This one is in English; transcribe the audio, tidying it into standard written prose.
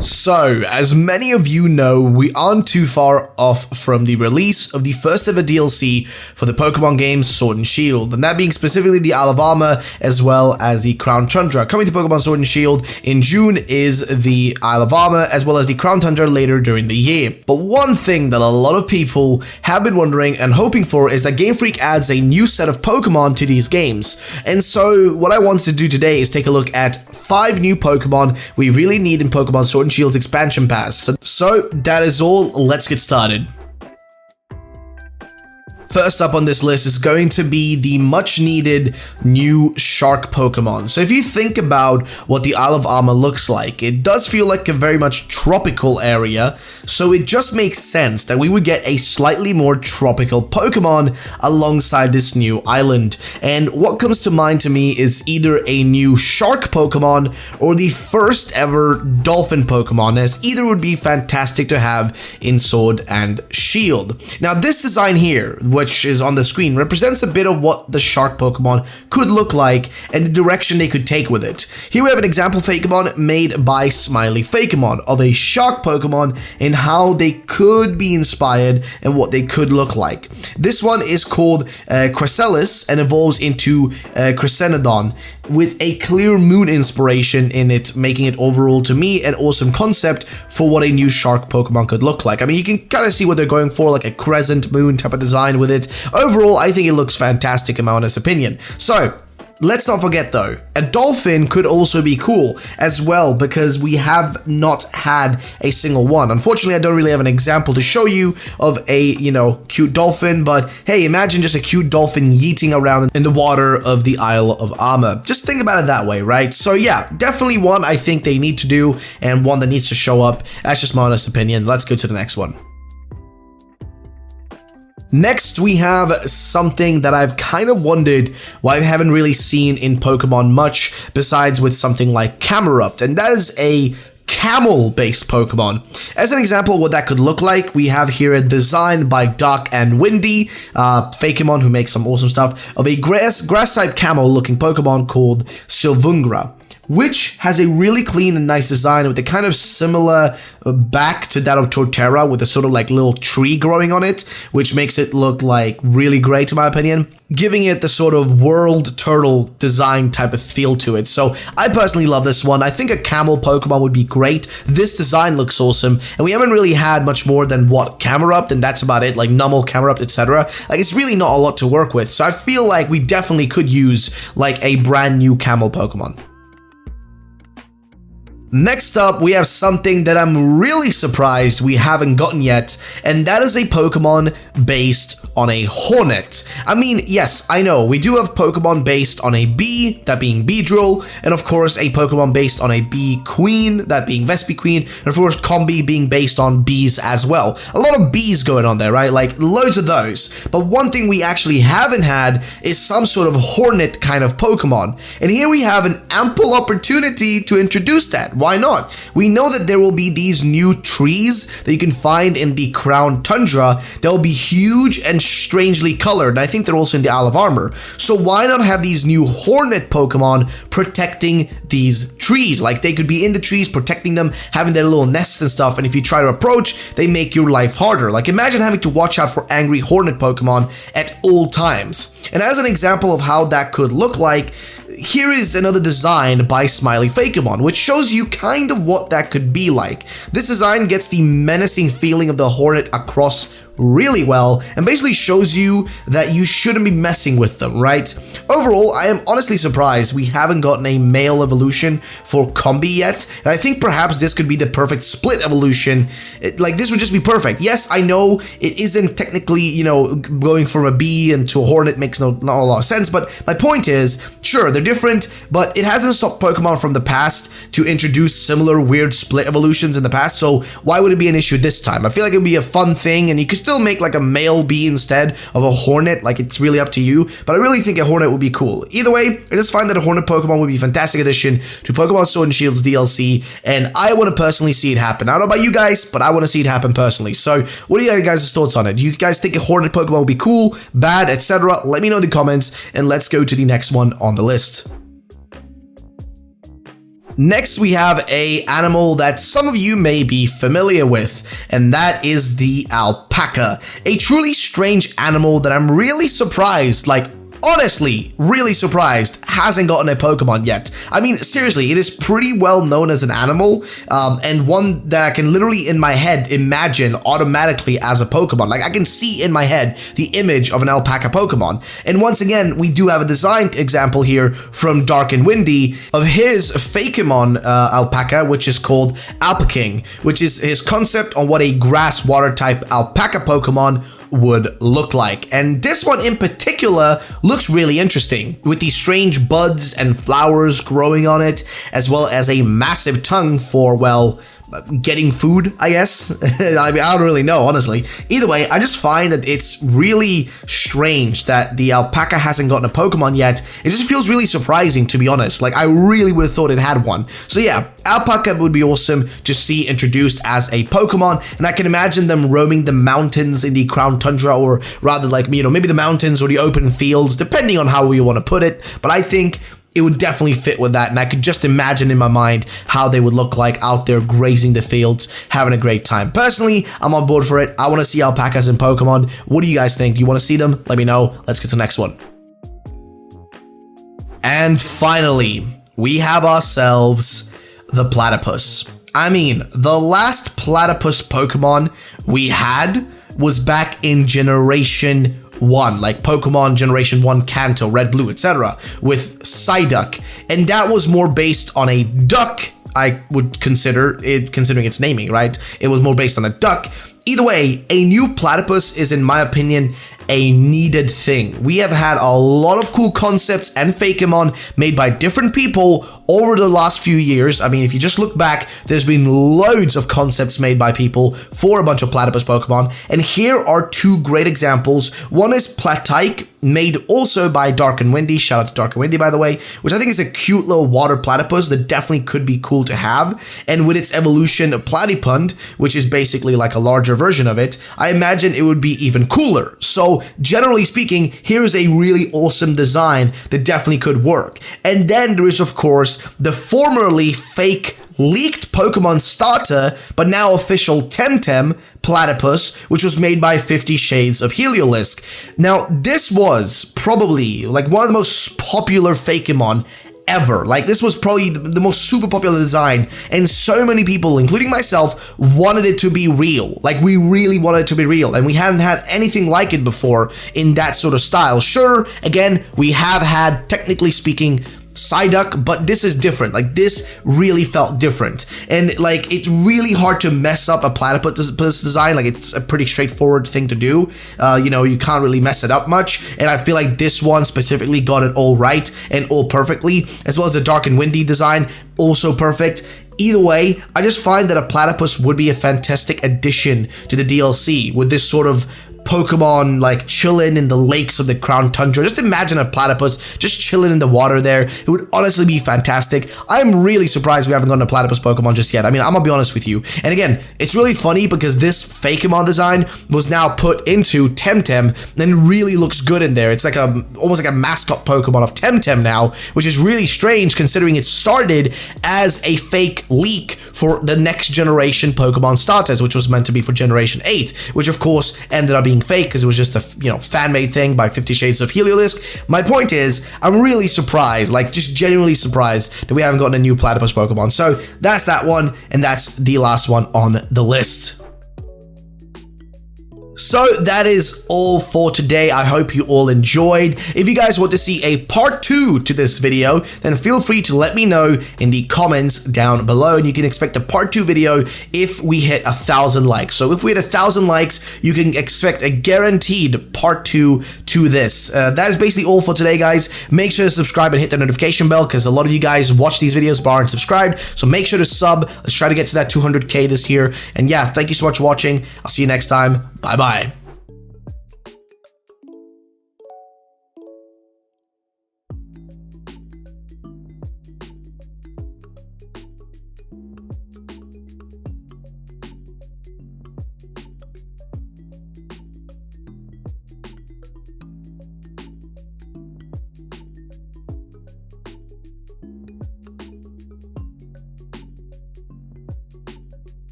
So, as many of you know, we aren't too far off from the release of the first ever DLC for the Pokemon games Sword and Shield, and that being specifically the Isle of Armor as well as the Crown Tundra. Coming to Pokemon Sword and Shield in June is the Isle of Armor as well as the Crown Tundra later during the year. But one thing that a lot of people have been wondering and hoping for is that Game Freak adds a new set of Pokemon to these games. And so what I wanted to do today is take a look at 5 new Pokemon we really need in Pokemon Sword and Shield's expansion pass. So that is all, let's get started. First up on this list is going to be the much needed new shark Pokemon. So if you think about what the Isle of Armor looks like, it does feel like a very much tropical area, so it just makes sense that we would get a slightly more tropical Pokemon alongside this new island. And what comes to mind to me is either a new shark Pokemon or the first ever dolphin Pokemon, as either would be fantastic to have in Sword and Shield. Now this design here, which is on the screen, represents a bit of what the shark Pokemon could look like and the direction they could take with it. Here we have an example Fakemon made by Smiley Fakemon of a shark Pokemon and how they could be inspired and what they could look like. This one is called Cresselis and evolves into Crescenodon, with a clear moon inspiration in it, making it overall to me an awesome concept for what a new shark Pokemon could look like. I mean, you can kind of see what they're going for, like a crescent moon type of design with it. Overall, I think it looks fantastic in my honest opinion. So, let's not forget though, a dolphin could also be cool as well because we have not had a single one. Unfortunately, I don't really have an example to show you of a, cute dolphin, but hey, imagine just a cute dolphin yeeting around in the water of the Isle of Armor. Just think about it that way, right? So yeah, definitely one I think they need to do and one that needs to show up. That's just my honest opinion. Let's go to the next one. Next, we have something that I've kind of wondered why I haven't really seen in Pokemon much besides with something like Camerupt, and that is a camel-based Pokemon. As an example of what that could look like, we have here a design by Doc and Windy, Fakemon, who makes some awesome stuff, of a grass-type camel-looking Pokemon called Sylvungra, which has a really clean and nice design with a kind of similar back to that of Torterra with a sort of like little tree growing on it, which makes it look like really great in my opinion, giving it the sort of world turtle design type of feel to it. So I personally love this one. I think a camel Pokemon would be great. This design looks awesome, and we haven't really had much more than what Camerupt, and that's about it, like Numel, Camerupt, etc. Like it's really not a lot to work with. So I feel like we definitely could use like a brand new camel Pokemon. Next up, we have something that I'm really surprised we haven't gotten yet, and that is a Pokemon based on a Hornet. I mean, yes, I know, we do have Pokemon based on a bee, that being Beedrill, and of course a Pokemon based on a bee queen, that being Vespiquen, and of course Combi being based on bees as well. A lot of bees going on there, right? Like, loads of those. But one thing we actually haven't had is some sort of Hornet kind of Pokemon. And here we have an ample opportunity to introduce that. Why not? We know that there will be these new trees that you can find in the Crown Tundra that will be huge and strangely colored, and I think they're also in the Isle of Armor. So why not have these new Hornet Pokemon protecting these trees? Like, they could be in the trees, protecting them, having their little nests and stuff, and if you try to approach, they make your life harder. Like, imagine having to watch out for angry Hornet Pokemon at all times. And as an example of how that could look like, here is another design by Smiley Fakemon, which shows you kind of what that could be like. This design gets the menacing feeling of the Hornet across really well and basically shows you that you shouldn't be messing with them, right? Overall, I am honestly surprised we haven't gotten a male evolution for Combi yet, and I think perhaps this could be the perfect split evolution. Like, this would just be perfect. Yes, I know it isn't technically, going from a bee into a Hornet makes not a lot of sense, but my point is, sure, they're different, but it hasn't stopped Pokemon from the past to introduce similar weird split evolutions in the past, so why would it be an issue this time? I feel like it would be a fun thing, and you could still make like a male bee instead of a Hornet. Like, it's really up to you, but I really think a Hornet would be cool. Either way, I just find that a Hornet Pokemon would be a fantastic addition to Pokemon Sword and Shield's DLC, and I want to personally see it happen. I don't know about you guys, but I want to see it happen personally. So what are you guys' thoughts on it? Do you guys think a Hornet Pokemon would be cool, bad, etc.? Let me know in the comments, and let's go to the next one on the list. Next, we have a animal that some of you may be familiar with, and that is the alpaca. A truly strange animal that I'm really surprised, like, honestly, really surprised hasn't gotten a Pokemon yet. I mean, seriously, it is pretty well known as an animal, and one that I can literally in my head imagine automatically as a Pokemon. Like, I can see in my head the image of an Alpaca Pokemon. And once again, we do have a designed example here from Dark and Windy of his Fakemon alpaca, which is called Alpaking, which is his concept on what a grass water type alpaca Pokemon would look like. And this one in particular looks really interesting, with these strange buds and flowers growing on it, as well as a massive tongue for, well, getting food, I guess. I mean, I don't really know, honestly. Either way, I just find that it's really strange that the alpaca hasn't gotten a Pokemon yet. It just feels really surprising, to be honest. Like, I really would have thought it had one. So yeah, alpaca would be awesome to see introduced as a Pokemon, and I can imagine them roaming the mountains in the Crown Tundra, or rather, like, you know, maybe the mountains or the open fields, depending on how you want to put it. But I think it would definitely fit with that, and I could just imagine in my mind how they would look like out there grazing the fields, having a great time. Personally, I'm on board for it. I want to see alpacas in Pokemon. What do you guys think? Do you want to see them? Let me know. Let's get to the next one. And finally, we have ourselves the Platypus. I mean, the last Platypus Pokemon we had was back in Generation 1, like Pokemon Generation 1 Kanto, Red, Blue, etc., with Psyduck, and that was more based on a duck, I would consider it, considering its naming, right? It was more based on a duck. Either way, a new Platypus is, in my opinion, a needed thing. We have had a lot of cool concepts and Fakemon made by different people over the last few years. I mean, if you just look back, there's been loads of concepts made by people for a bunch of Platypus Pokemon, and here are two great examples. One is Platypus, made also by Dark and Windy. Shout out to Dark and Windy, by the way, which I think is a cute little water platypus that definitely could be cool to have. And with its evolution of Platypund, which is basically like a larger version of it, I imagine it would be even cooler. So generally speaking, here is a really awesome design that definitely could work. And then there is, of course, the formerly fake leaked Pokemon starter, but now official Temtem Platypus, which was made by 50 Shades of Heliolisk. Now, this was probably like one of the most popular Fakemon ever. Like, this was probably the most super popular design, and so many people, including myself, wanted it to be real. Like, we really wanted it to be real, and we hadn't had anything like it before in that sort of style. Sure, again, we have had, technically speaking, Psyduck, but this is different. Like, this really felt different, and like, it's really hard to mess up a platypus design. Like, it's a pretty straightforward thing to do. You know, you can't really mess it up much, and I feel like this one specifically got it all right and all perfectly, as well as the Dark and Windy design, also perfect. Either way, I just find that a platypus would be a fantastic addition to the DLC with this sort of Pokemon like chilling in the lakes of the Crown Tundra. Just imagine a platypus just chilling in the water there. It would honestly be fantastic. I'm really surprised we haven't gotten a platypus Pokemon just yet. I mean, I'm gonna be honest with you. And again, it's really funny because this Fakemon design was now put into Temtem and really looks good in there. It's like almost like a mascot Pokemon of Temtem now, which is really strange considering it started as a fake leak for the next generation Pokemon starters, which was meant to be for Generation 8, which of course ended up being fake because it was just a, you know, fan-made thing by 50 Shades of Heliolisk. My point is, I'm really surprised, like just genuinely surprised that we haven't gotten a new Platypus Pokemon. So that's that one, and that's the last one on the list. So that is all for today. I hope you all enjoyed. If you guys want to see a part 2 to this video, then feel free to let me know in the comments down below, and you can expect a part 2 video if we hit 1,000 likes. So if we hit 1,000 likes, you can expect a guaranteed part 2 to this. That is basically all for today, guys. Make sure to subscribe and hit the notification bell because a lot of you guys watch these videos but aren't subscribed. So make sure to sub. Let's try to get to that 200K this year. And yeah, thank you so much for watching. I'll see you next time. Bye-bye.